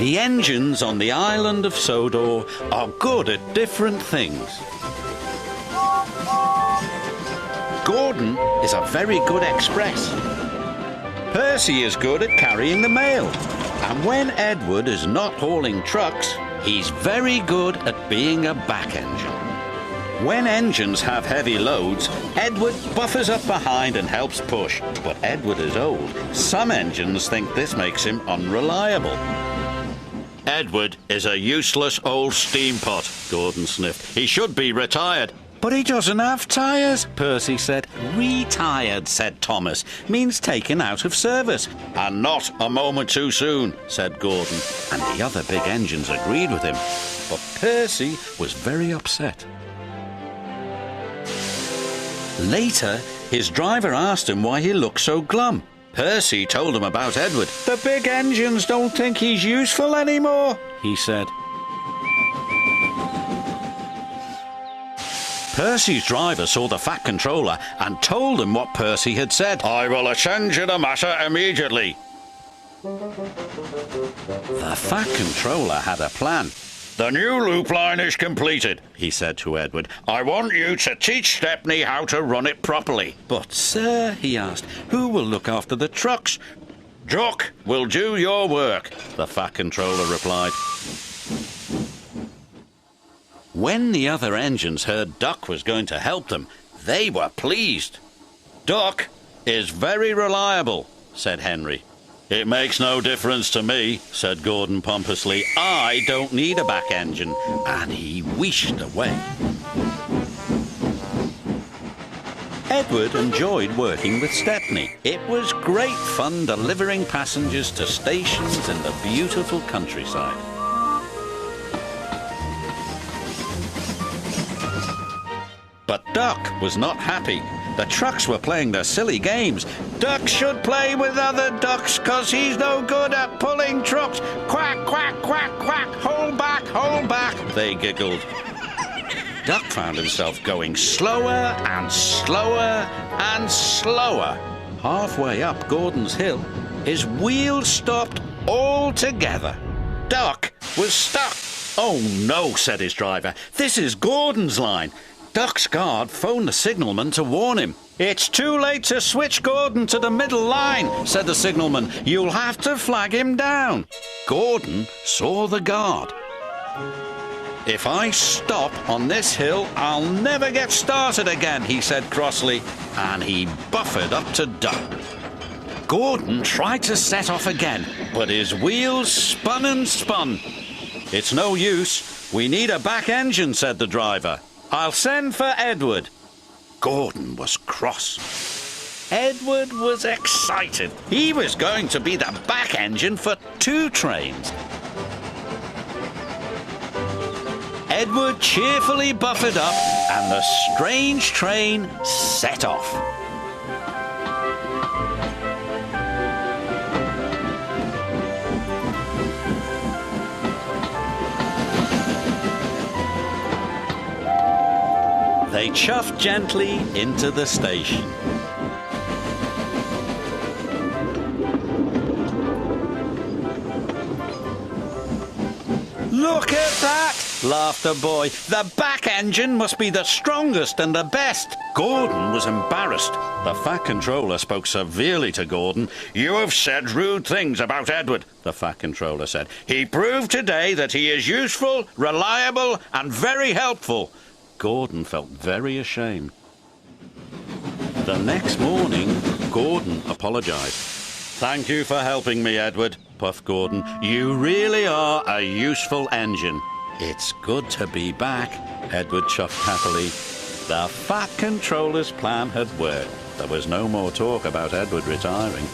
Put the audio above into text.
The engines on the island of Sodor are good at different things. Gordon is a very good express. Percy is good at carrying the mail. And when Edward is not hauling trucks, he's very good at being a back engine. When engines have heavy loads, Edward buffers up behind and helps push. But Edward is old. Some engines think this makes him unreliable. Edward is a useless old steam pot, Gordon sniffed. He should be retired. But he doesn't have tyres, Percy said. Retired, said Thomas, means taken out of service. And not a moment too soon, said Gordon. And the other big engines agreed with him. But Percy was very upset. Later, his driver asked him why he looked so glum. Percy told him about Edward. The big engines don't think he's useful anymore, he said. Percy's driver saw the Fat Controller and told him what Percy had said. I will attend to the matter immediately. The Fat Controller had a plan. The new loop line is completed, he said to Edward. I want you to teach Stepney how to run it properly. But, sir, he asked, who will look after the trucks? Jock will do your work, the Fat Controller replied. When the other engines heard Duck was going to help them, they were pleased. Duck is very reliable, said Henry. It makes no difference to me, said Gordon pompously. I don't need a back engine. And he wheeshed away. Edward enjoyed working with Stepney. It was great fun delivering passengers to stations in the beautiful countryside. But Duck was not happy. The trucks were playing their silly games. Duck should play with other ducks, 'cause he's no good at pulling trucks. Quack, quack, quack, quack, hold back, they giggled. Duck found himself going slower and slower and slower. Halfway up Gordon's hill, his wheels stopped altogether. Duck was stuck. Oh no, said his driver. This is Gordon's line. Duck's guard phoned the signalman to warn him. It's too late to switch Gordon to the middle line, said the signalman. You'll have to flag him down. Gordon saw the guard. If I stop on this hill, I'll never get started again, he said crossly, and he buffered up to Duck. Gordon tried to set off again, but his wheels spun and spun. It's no use. We need a back engine, said the driver. I'll send for Edward. Gordon was cross. Edward was excited. He was going to be the back engine for 2 trains. Edward cheerfully buffered up and the strange train set off. They chuffed gently into the station. Look at that, laughed the boy. The back engine must be the strongest and the best. Gordon was embarrassed. The Fat Controller spoke severely to Gordon. You have said rude things about Edward, the Fat Controller said. He proved today that he is useful, reliable, and very helpful. Gordon felt very ashamed. The next morning, Gordon apologised. Thank you for helping me, Edward, puffed Gordon. You really are a useful engine. It's good to be back, Edward chuffed happily. The Fat Controller's plan had worked. There was no more talk about Edward retiring.